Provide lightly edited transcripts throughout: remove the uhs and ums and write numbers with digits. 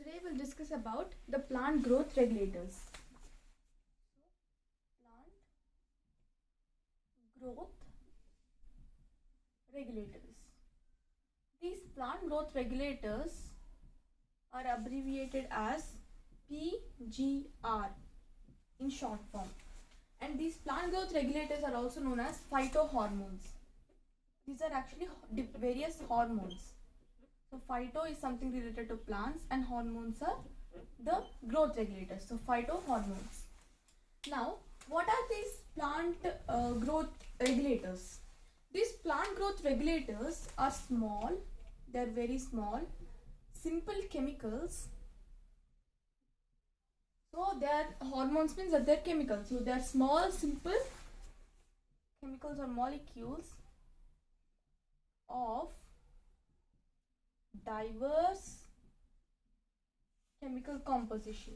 Today we'll discuss about the plant growth regulators. Plant growth regulators. These plant growth regulators are abbreviated as PGR in short form. And these plant growth regulators are also known as phytohormones. These are actually various hormones. So phyto is something related to plants and hormones are the growth regulators. So phytohormones. Now, what are these plant growth regulators? These plant growth regulators are small, they are very small, simple chemicals. So they are hormones means that they are chemicals. So they are small, simple chemicals or molecules of diverse chemical composition.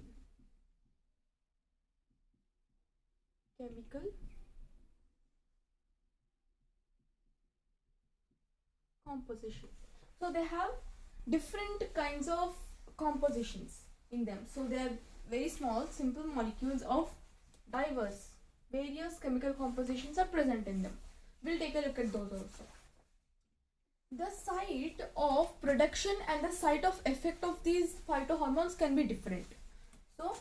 Chemical composition. So they have different kinds of compositions in them. So they are very small, simple molecules of diverse, various chemical compositions are present in them. We'll take a look at those also. The site of production and the site of effect of these phytohormones can be different. So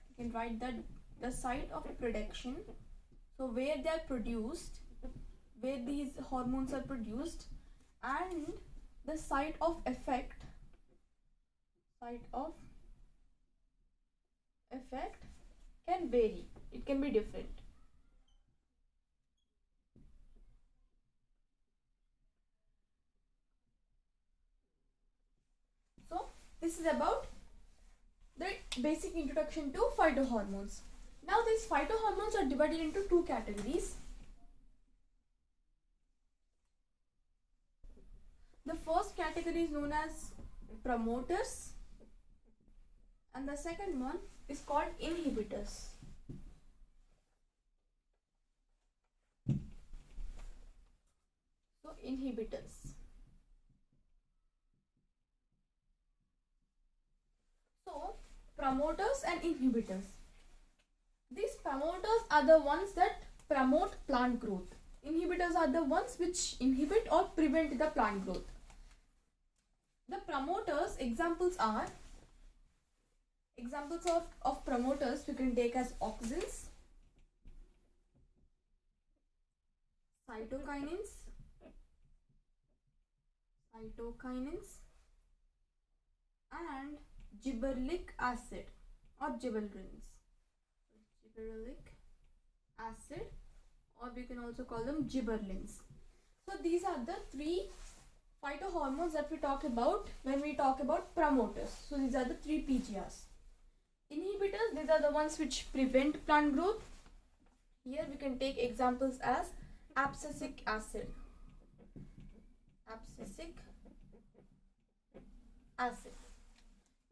you can write that the site of production, so where they are produced, where these hormones are produced, and the site of effect can vary. It can be different. So this is about the basic introduction to phytohormones. Now these phytohormones are divided into two categories. The first category is known as promoters and the second one is called inhibitors. So inhibitors. So promoters and inhibitors. These promoters are the ones that promote plant growth. Inhibitors are the ones which inhibit or prevent the plant growth. The promoters, examples of promoters we can take as auxins, cytokinins, and gibberellic acid or gibberellins. Gibberellic acid, or we can also call them gibberellins. So these are the three phytohormones that we talk about when we talk about promoters. So these are the three PGRs. Inhibitors, these are the ones which prevent plant growth. Here we can take examples as abscisic acid.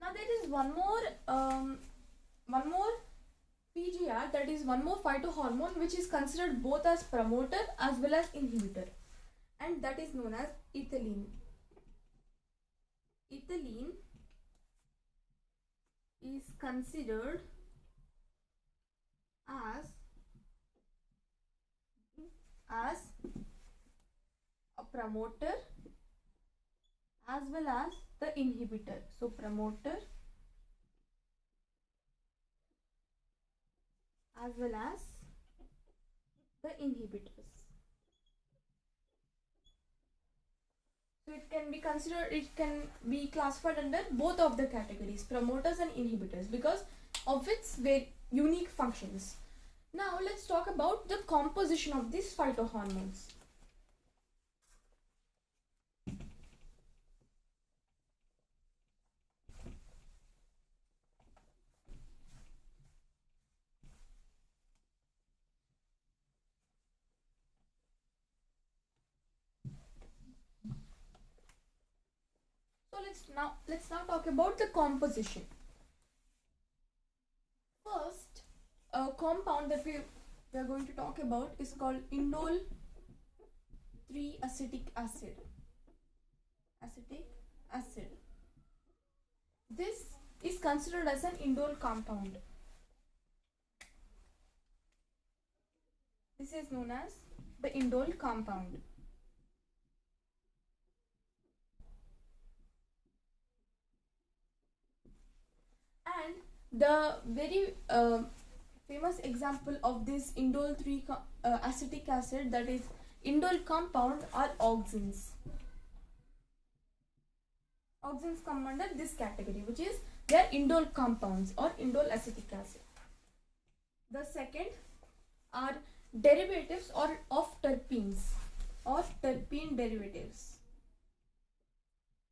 Now there is one more PGR, that is one more phytohormone which is considered both as promoter as well as inhibitor, and that is known as ethylene. Ethylene is considered as a promoter as well as the inhibitor. So promoter as well as the inhibitors. So it can be classified under both of the categories, promoters and inhibitors, because of its very unique functions. Now let's talk about the composition of these phytohormones. So let's now talk about the composition. First, a compound that we are going to talk about is called indole 3-acetic acid. This considered as an indole compound. This is known as the indole compound. And the very famous example of this indole 3 acetic acid, that is indole compound, are oxanes. Oxanes come under this category, which is they are indole compounds or indole acetic acid. The second are derivatives or of terpenes or terpene derivatives.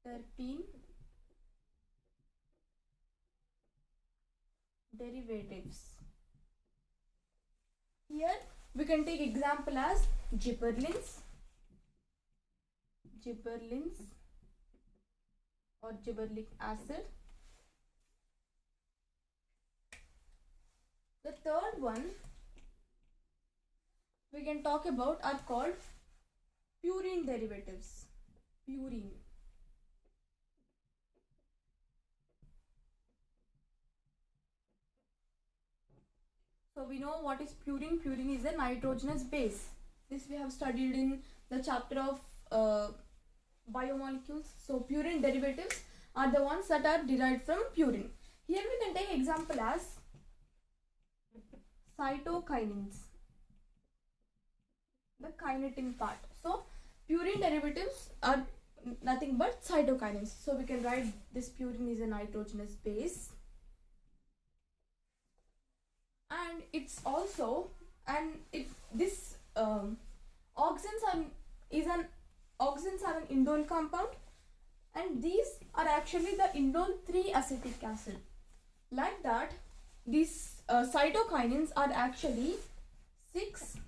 Terpene derivatives. Here we can take example as gibberellins or gibberellic acid. The third one we can talk about are called purine derivatives. Purine. So we know what is purine. Purine is a nitrogenous base. This we have studied in the chapter of biomolecules. So purine derivatives are the ones that are derived from purine. Here we can take example as cytokinins, the kinetin part. So purine derivatives are nothing but cytokinins. So we can write this purine is a nitrogenous base, and it's also, and if this oxanes are an indole compound, and these are actually the indole 3 acetic acid. Like that, these cytokinins are actually 6-furfuryl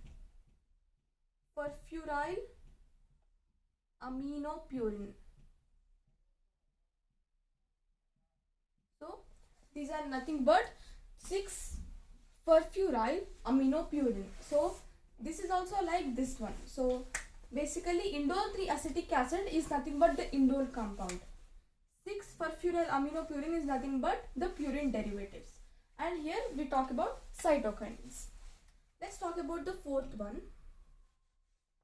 aminopurine. So these are nothing but 6-furfuryl aminopurine. So this is also like this one. So basically indole 3 acetic acid is nothing but the indole compound. 6-furfuryl aminopurine is nothing but the purine derivatives. And here we talk about cytokinins. Let's talk about the fourth one,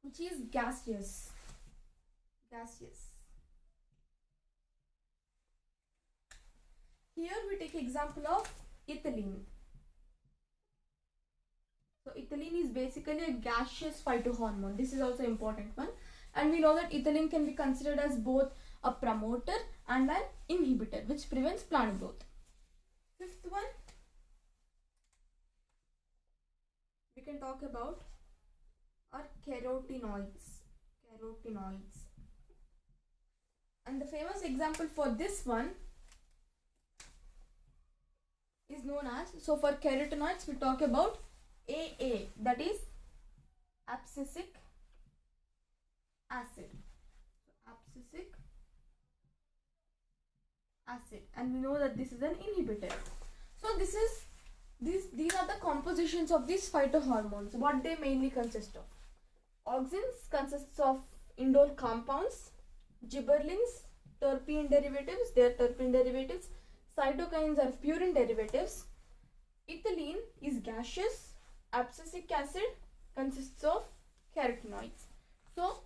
which is gaseous. Here we take example of ethylene. So ethylene is basically a gaseous phytohormone. This is also important one. And we know that ethylene can be considered as both a promoter and an inhibitor, which prevents plant growth. Fifth one, we can talk about are carotenoids. And the famous example for this one is known as, so for carotenoids we talk about AA, that is abscisic acid. And we know that this is an inhibitor. So these are the compositions of these phytohormones. What they mainly consist of: oxanes consists of indole compounds, gibberellins, terpene derivatives, they are terpene derivatives, cytokines are purine derivatives, ethylene is gaseous, abscisic acid consists of carotenoids. So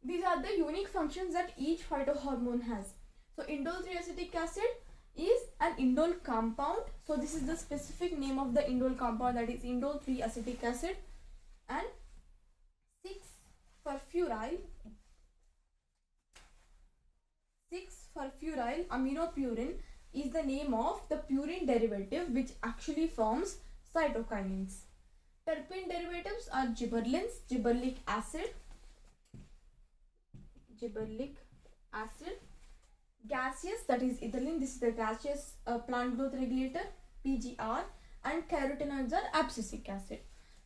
these are the unique functions that each phytohormone has. So indole 3 acetic acid is an indole compound. So this is the specific name of the indole compound, that is indole 3 acetic acid. And 6-furfuryl aminopurine is the name of the purine derivative which actually forms cytokinins. Terpene derivatives are gibberellins, gibberellic acid, gaseous, that is ethylene, this is the gaseous plant growth regulator, PGR, and carotenoids are abscisic acid.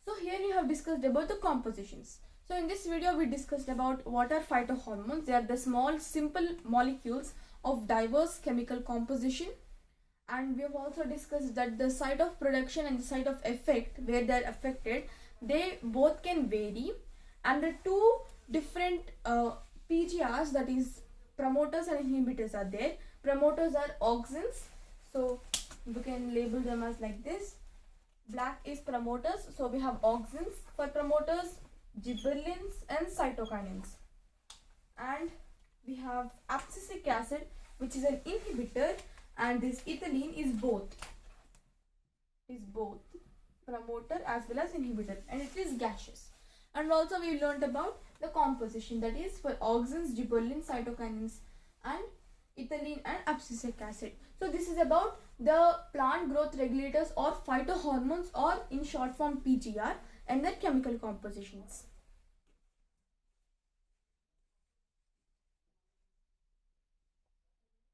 So here we have discussed about the compositions. So in this video we discussed about what are phytohormones. They are the small simple molecules of diverse chemical composition, and we have also discussed that the site of production and the site of effect, where they are affected, they both can vary, and the two different PGRs, that is promoters and inhibitors, are there. Promoters are oxanes, So we can label them as like this. Black is promoters, so we have auxins for promoters, gibberellins and cytokinins. And we have abscisic acid, which is an inhibitor, and this ethylene is both promoter as well as inhibitor, and it is gaseous. And also we learned about the composition, that is for auxins, gibberellins, cytokinins and ethylene and abscisic acid. So this is about the plant growth regulators or phytohormones, or in short form PGR, and their chemical compositions.